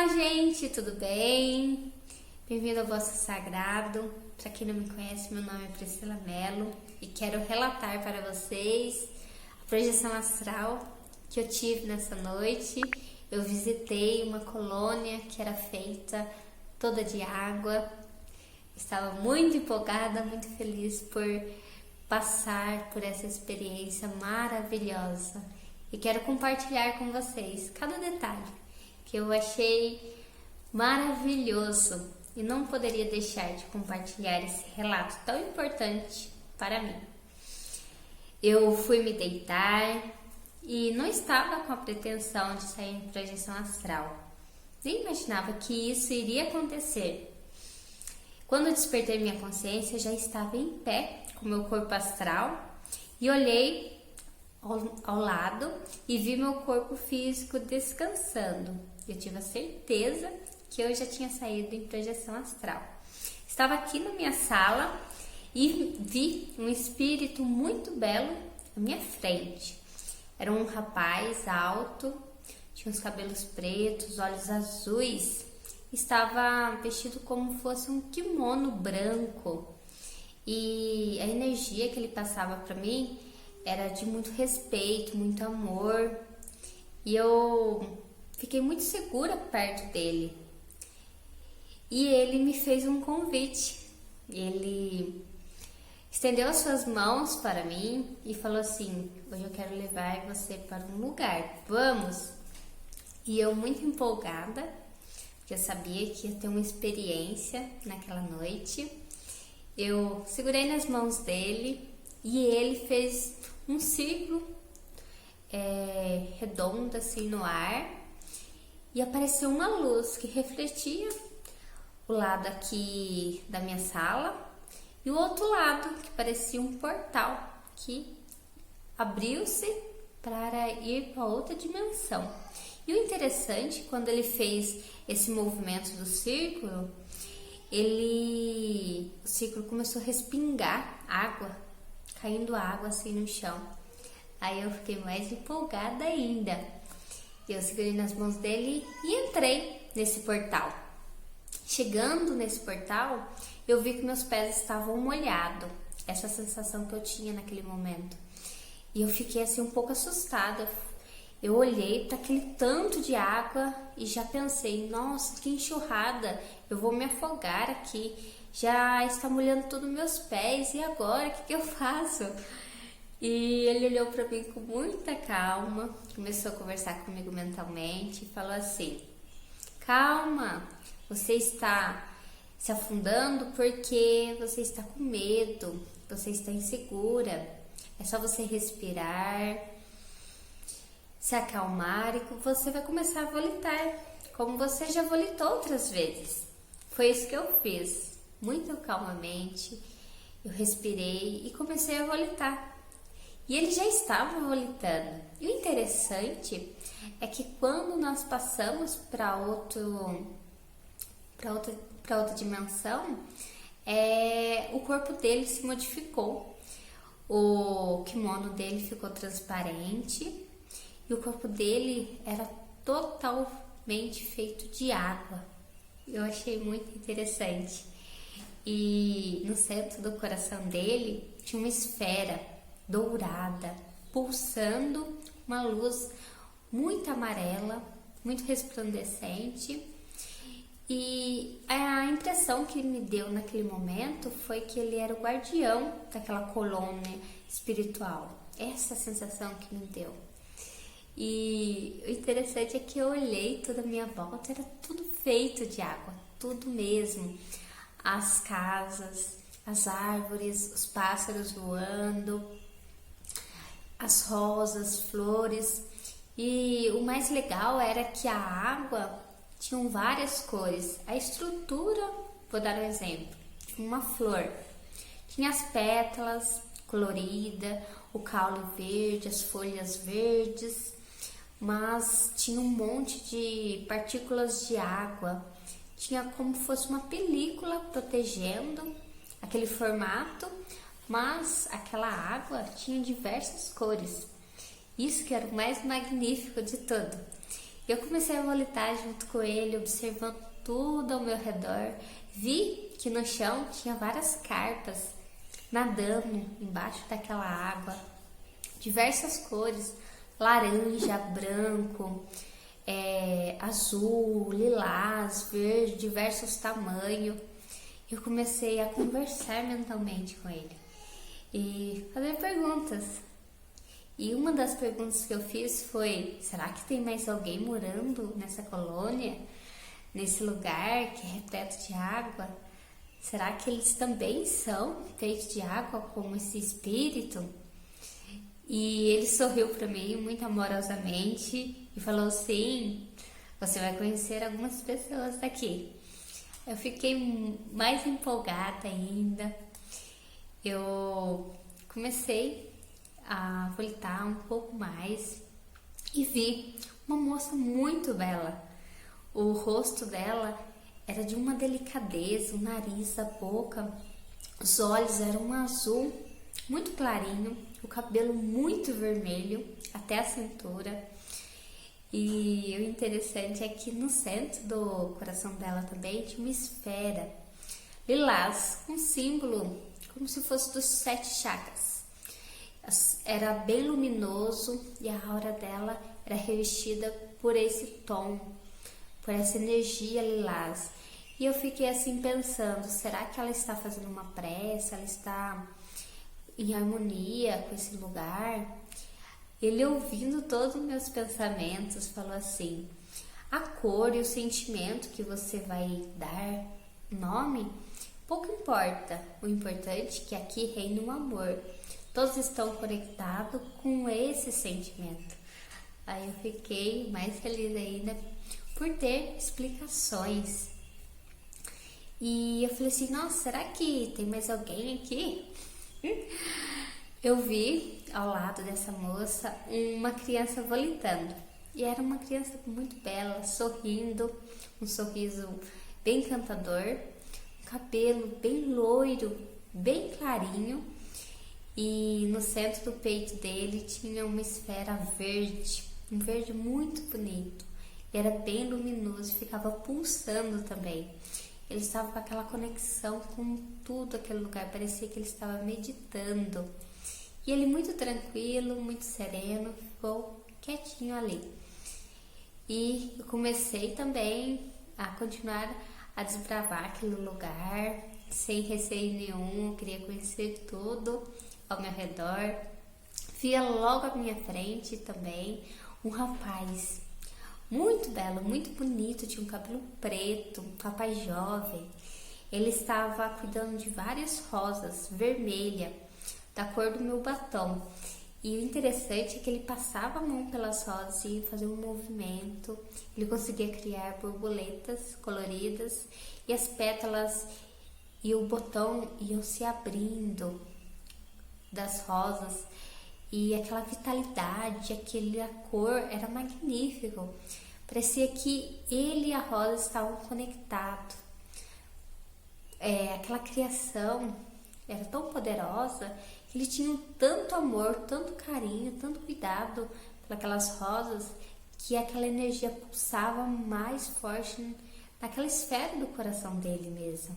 Olá, gente, tudo bem? Bem-vindo ao Vosso Sagrado. Para quem não me conhece, meu nome é Priscila Mello e quero relatar para vocês a projeção astral que eu tive nessa noite. Eu visitei uma colônia que era feita toda de água. Estava muito empolgada, muito feliz por passar por essa experiência maravilhosa e quero compartilhar com vocês cada detalhe que eu achei maravilhoso e não poderia deixar de compartilhar esse relato tão importante para mim. Eu fui me deitar e não estava com a pretensão de sair em projeção astral. Nem imaginava que isso iria acontecer. Quando eu despertei minha consciência, eu já estava em pé com meu corpo astral e olhei ao lado e vi meu corpo físico descansando. Eu tive a certeza que eu já tinha saído em projeção astral. Estava aqui na minha sala e vi um espírito muito belo à minha frente. Era um rapaz alto, tinha os cabelos pretos, olhos azuis. Estava vestido como fosse um kimono branco. E a energia que ele passava para mim era de muito respeito, muito amor. E eu fiquei muito segura perto dele. E ele me fez um convite. Ele estendeu as suas mãos para mim e falou assim: hoje eu quero levar você para um lugar, vamos? E eu muito empolgada, porque eu sabia que ia ter uma experiência naquela noite. Eu segurei nas mãos dele e ele fez um círculo redondo assim no ar e apareceu uma luz que refletia o lado aqui da minha sala e o outro lado que parecia um portal que abriu-se para ir para outra dimensão. E o interessante, quando ele fez esse movimento do círculo, o círculo começou a respingar água, caindo água assim no chão. Aí eu fiquei mais empolgada ainda. Eu segurei nas mãos dele e entrei nesse portal. Chegando nesse portal, eu vi que meus pés estavam molhados. Essa sensação que eu tinha naquele momento. E eu fiquei assim um pouco assustada. Eu olhei para aquele tanto de água e já pensei, nossa, que enxurrada, eu vou me afogar aqui, já está molhando todos os meus pés, e agora, o que eu faço? E ele olhou para mim com muita calma, começou a conversar comigo mentalmente e falou assim: calma, você está se afundando porque você está com medo, você está insegura, é só você respirar, se acalmar e você vai começar a volitar, como você já volitou outras vezes. Foi isso que eu fiz, muito calmamente, eu respirei e comecei a volitar. E ele já estava volitando. E o interessante é que quando nós passamos para outra dimensão, o corpo dele se modificou. O kimono dele ficou transparente. E o corpo dele era totalmente feito de água. Eu achei muito interessante. E no centro do coração dele tinha uma esfera dourada, pulsando uma luz muito amarela, muito resplandecente. E a impressão que ele me deu naquele momento foi que ele era o guardião daquela colônia espiritual. Essa sensação que me deu. E o interessante é que eu olhei toda a minha volta, era tudo feito de água, tudo mesmo. As casas, as árvores, os pássaros voando, as rosas, flores. E o mais legal era que a água tinha várias cores. A estrutura, vou dar um exemplo, tinha uma flor, tinha as pétalas coloridas, o caule verde, as folhas verdes, mas tinha um monte de partículas de água, tinha como se fosse uma película protegendo aquele formato, mas aquela água tinha diversas cores. Isso que era o mais magnífico de tudo. Eu comecei a volitar junto com ele, observando tudo ao meu redor. Vi que no chão tinha várias carpas nadando embaixo daquela água, diversas cores, laranja, branco, azul, lilás, verde, diversos tamanhos. Eu comecei a conversar mentalmente com ele e fazer perguntas. E uma das perguntas que eu fiz foi: será que tem mais alguém morando nessa colônia, nesse lugar que é repleto de água? Será que eles também são feitos de água como esse espírito? E ele sorriu para mim muito amorosamente e falou: sim, você vai conhecer algumas pessoas daqui. Eu fiquei mais empolgada ainda. Eu comecei a volitar um pouco mais e vi uma moça muito bela. O rosto dela era de uma delicadeza, o nariz, a boca, os olhos eram um azul muito clarinho, o cabelo muito vermelho até a cintura. E o interessante é que no centro do coração dela também tinha uma esfera lilás, um símbolo como se fosse dos 7 chakras. Era bem luminoso e a aura dela era revestida por esse tom, por essa energia lilás. E eu fiquei assim pensando: será que ela está fazendo uma prece? Ela está em harmonia com esse lugar? Ele, ouvindo todos os meus pensamentos, falou assim: a cor e o sentimento que você vai dar nome, pouco importa. O importante é que aqui reina o amor. Todos estão conectados com esse sentimento. Aí eu fiquei mais feliz ainda por ter explicações. E eu falei assim: nossa, será que tem mais alguém aqui? Eu vi ao lado dessa moça uma criança volitando. E era uma criança muito bela, sorrindo, um sorriso bem encantador, um cabelo bem loiro, bem clarinho. E no centro do peito dele tinha uma esfera verde, um verde muito bonito. Era bem luminoso e ficava pulsando também. Ele estava com aquela conexão com tudo aquele lugar, parecia que ele estava meditando. E ele muito tranquilo, muito sereno, ficou quietinho ali. E eu comecei também a continuar a desbravar aquele lugar, sem receio nenhum. Eu queria conhecer tudo ao meu redor. Via logo à minha frente também um rapaz muito belo, muito bonito, tinha um cabelo preto, um rapaz jovem. Ele estava cuidando de várias rosas vermelhas, da cor do meu batom. E o interessante é que ele passava a mão pelas rosas e fazia um movimento. Ele conseguia criar borboletas coloridas e as pétalas e o botão iam se abrindo das rosas. E aquela vitalidade, a cor era magnífico. Parecia que ele e a rosa estavam conectados. Aquela criação era tão poderosa que ele tinha tanto amor, tanto carinho, tanto cuidado pelas rosas, que aquela energia pulsava mais forte naquela esfera do coração dele mesmo.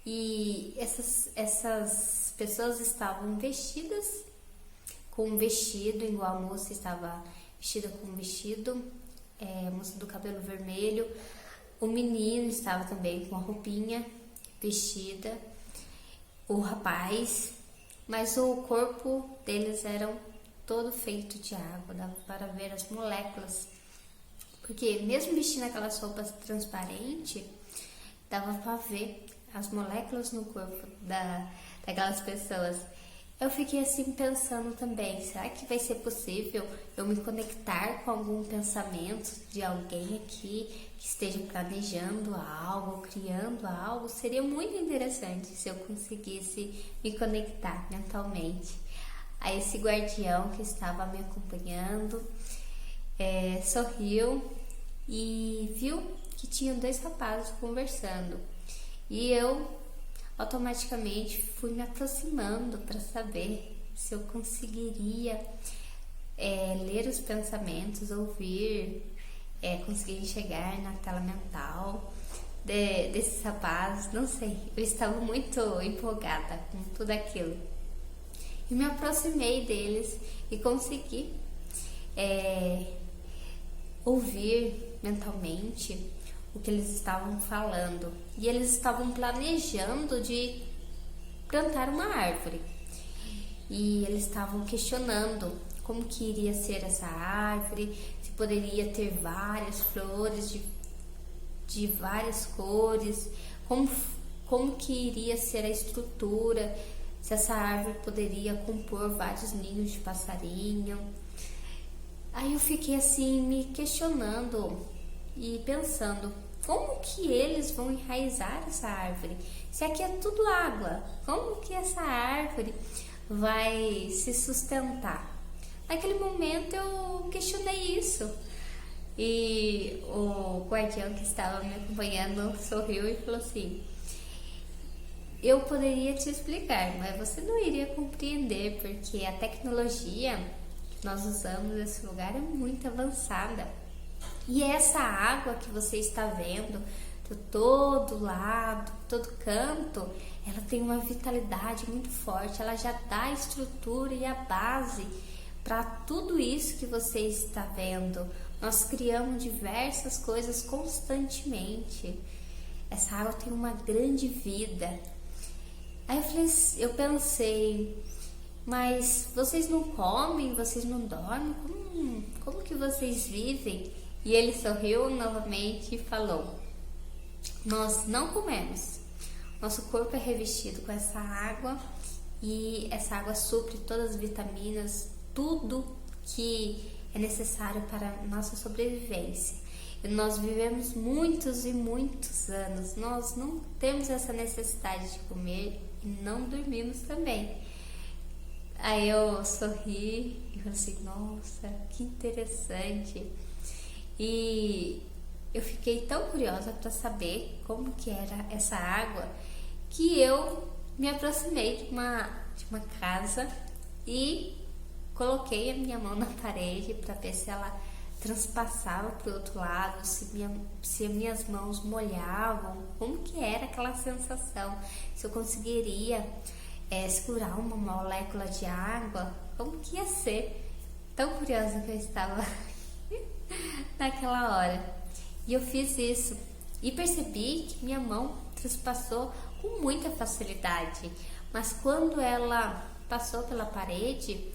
E essas pessoas estavam vestidas com um vestido, igual a moça estava vestida com um vestido, a moça do cabelo vermelho. O menino estava também com a roupinha vestida, o rapaz, mas o corpo deles era todo feito de água, dava para ver as moléculas, porque mesmo vestindo aquelas roupas transparentes, dava para ver as moléculas no corpo daquelas pessoas. Eu fiquei assim pensando também: será que vai ser possível eu me conectar com algum pensamento de alguém aqui que esteja planejando algo, criando algo? Seria muito interessante se eu conseguisse me conectar mentalmente a esse guardião que estava me acompanhando. Sorriu e viu que tinham 2 rapazes conversando. E eu automaticamente fui me aproximando para saber se eu conseguiria ler os pensamentos, ouvir conseguir enxergar na tela mental desses rapazes, não sei, eu estava muito empolgada com tudo aquilo. E me aproximei deles e consegui ouvir mentalmente o que eles estavam falando. E eles estavam planejando de plantar uma árvore. E eles estavam questionando como que iria ser essa árvore, se poderia ter várias flores de várias cores, como que iria ser a estrutura, se essa árvore poderia compor vários ninhos de passarinho. Aí eu fiquei assim me questionando e pensando, como que eles vão enraizar essa árvore? Se aqui é tudo água, como que essa árvore vai se sustentar? Naquele momento eu questionei isso. E o guardião que estava me acompanhando sorriu e falou assim: eu poderia te explicar, mas você não iria compreender, porque a tecnologia que nós usamos nesse lugar é muito avançada. E essa água que você está vendo de todo lado, todo canto, ela tem uma vitalidade muito forte, ela já dá a estrutura e a base para tudo isso que você está vendo. Nós criamos diversas coisas constantemente. Essa água tem uma grande vida. Aí eu pensei, mas vocês não comem, vocês não dormem? Como que vocês vivem? E ele sorriu novamente e falou: nós não comemos. Nosso corpo é revestido com essa água e essa água supre todas as vitaminas, tudo que é necessário para a nossa sobrevivência. E nós vivemos muitos e muitos anos, nós não temos essa necessidade de comer e não dormimos também. Aí eu sorri e falei assim: nossa, que interessante. E eu fiquei tão curiosa para saber como que era essa água, que eu me aproximei de uma casa e coloquei a minha mão na parede para ver se ela transpassava para o outro lado, se minhas mãos molhavam, como que era aquela sensação, se eu conseguiria segurar uma molécula de água, como que ia ser. Tão curiosa que eu estava naquela hora. E eu fiz isso e percebi que minha mão transpassou com muita facilidade, mas quando ela passou pela parede,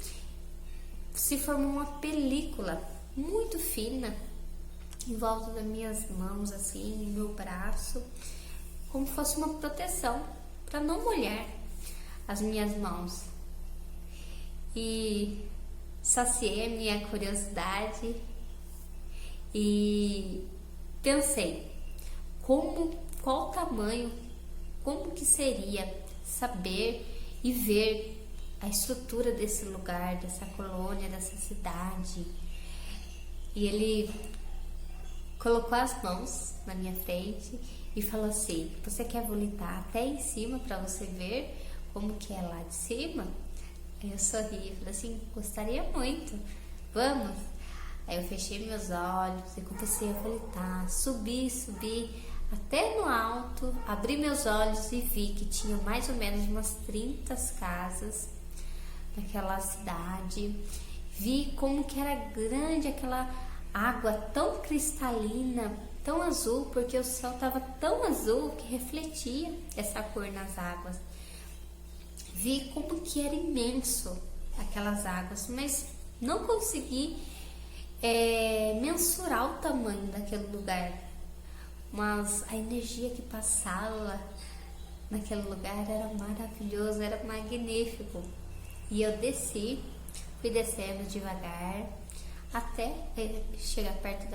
se formou uma película muito fina em volta das minhas mãos, assim, no meu braço, como se fosse uma proteção para não molhar as minhas mãos. E saciei a minha curiosidade e pensei, qual tamanho, como que seria saber e ver a estrutura desse lugar, dessa colônia, dessa cidade. E ele colocou as mãos na minha frente e falou assim: você quer voltar até em cima para você ver como que é lá de cima? Aí eu sorri e falei assim: gostaria muito, vamos. Aí eu fechei meus olhos e comecei a voltar, subi até no alto, abri meus olhos e vi que tinha mais ou menos umas 30 casas naquela cidade. Vi como que era grande aquela água tão cristalina, tão azul, porque o céu estava tão azul que refletia essa cor nas águas. Vi como que era imenso aquelas águas, mas não consegui mensurar o tamanho daquele lugar. Mas a energia que passava naquele lugar era maravilhoso, era magnífico. E eu fui descendo devagar até chegar perto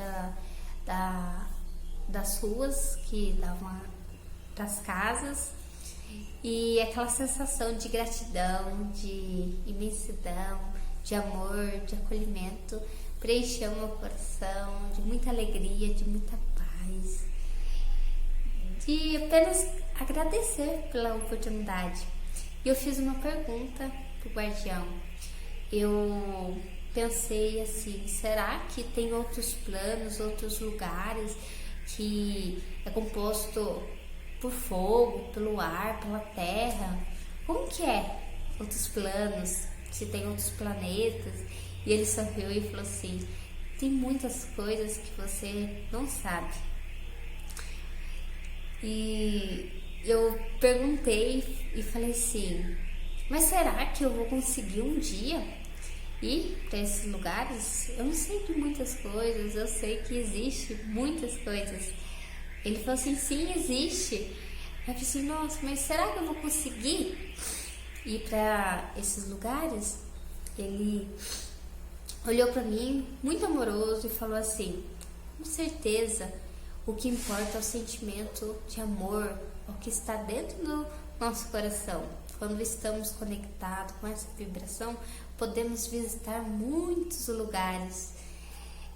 das ruas que davam para as casas, e aquela sensação de gratidão, de imensidão, de amor, de acolhimento preencheu meu coração, de muita alegria, de muita paz, de apenas agradecer pela oportunidade. E eu fiz uma pergunta pro guardião. Eu pensei assim, será que tem outros planos, outros lugares que é composto por fogo, pelo ar, pela terra? Como que é outros planos? Se tem outros planetas? E ele sorriu e falou assim, tem muitas coisas que você não sabe. E eu perguntei e falei assim, mas será que eu vou conseguir um dia ir para esses lugares? Eu não sei de muitas coisas, eu sei que existe muitas coisas. Ele falou assim, sim, existe. Eu falei assim, nossa, mas será que eu vou conseguir ir para esses lugares? Ele olhou para mim, muito amoroso, e falou assim, com certeza, o que importa é o sentimento de amor, o que está dentro do nosso coração. Quando estamos conectados com essa vibração, podemos visitar muitos lugares,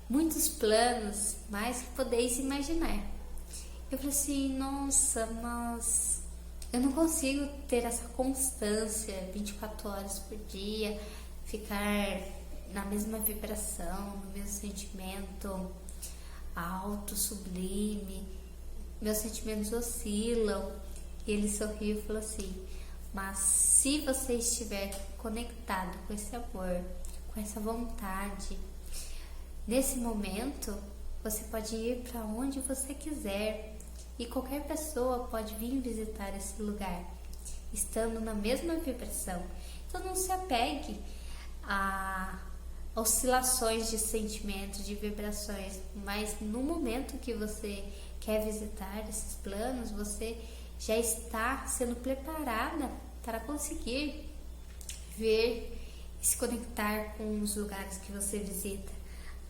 muitos planos, mais que podeis imaginar. Eu falei assim, nossa, mas eu não consigo ter essa constância 24 horas por dia, ficar na mesma vibração, no mesmo sentimento alto, sublime. Meus sentimentos oscilam. E ele sorriu e falou assim, mas se você estiver conectado com esse amor, com essa vontade, nesse momento você pode ir para onde você quiser e qualquer pessoa pode vir visitar esse lugar, estando na mesma vibração. Então não se apegue a oscilações de sentimentos, de vibrações, mas no momento que você quer visitar esses planos, você já está sendo preparada para conseguir ver e se conectar com os lugares que você visita.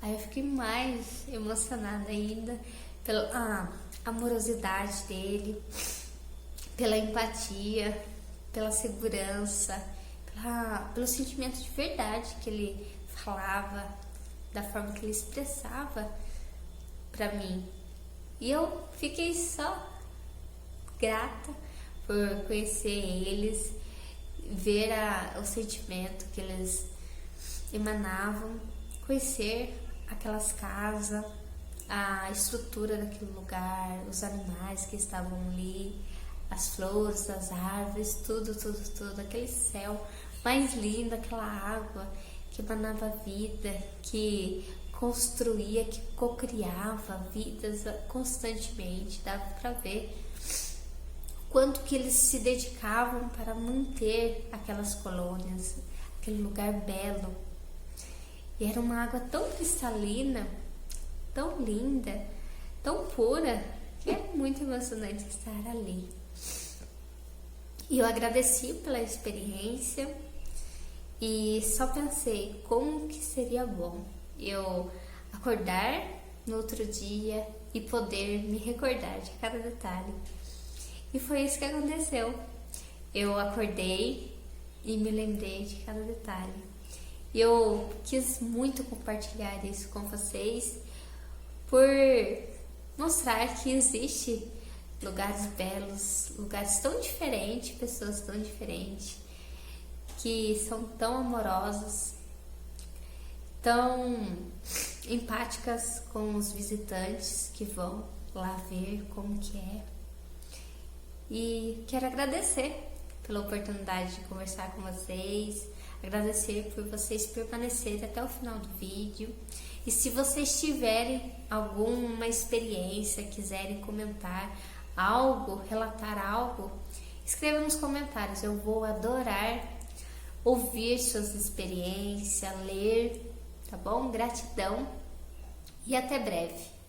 Aí eu fiquei mais emocionada ainda pela amorosidade dele, pela empatia, pela segurança, pelo sentimento de verdade que ele falava, da forma que ele expressava para mim. E eu fiquei só grata por conhecer eles, ver o sentimento que eles emanavam, conhecer aquelas casas, a estrutura daquele lugar, os animais que estavam ali, as flores, as árvores, tudo, aquele céu mais lindo, aquela água que emanava vida, que construía, que cocriava vidas constantemente. Dava para ver quanto que eles se dedicavam para manter aquelas colônias, aquele lugar belo. E era uma água tão cristalina, tão linda, tão pura, que é muito emocionante estar ali. E eu agradeci pela experiência e só pensei como que seria bom eu acordar no outro dia e poder me recordar de cada detalhe. E foi isso que aconteceu. Eu acordei e me lembrei de cada detalhe. E eu quis muito compartilhar isso com vocês por mostrar que existe lugares belos, lugares tão diferentes, pessoas tão diferentes, que são tão amorosos, tão empáticas com os visitantes que vão lá ver como que é. E quero agradecer pela oportunidade de conversar com vocês, agradecer por vocês permanecerem até o final do vídeo. E se vocês tiverem alguma experiência, quiserem comentar algo, relatar algo, escreva nos comentários. Eu vou adorar ouvir suas experiências, ler, tá bom? Gratidão e até breve.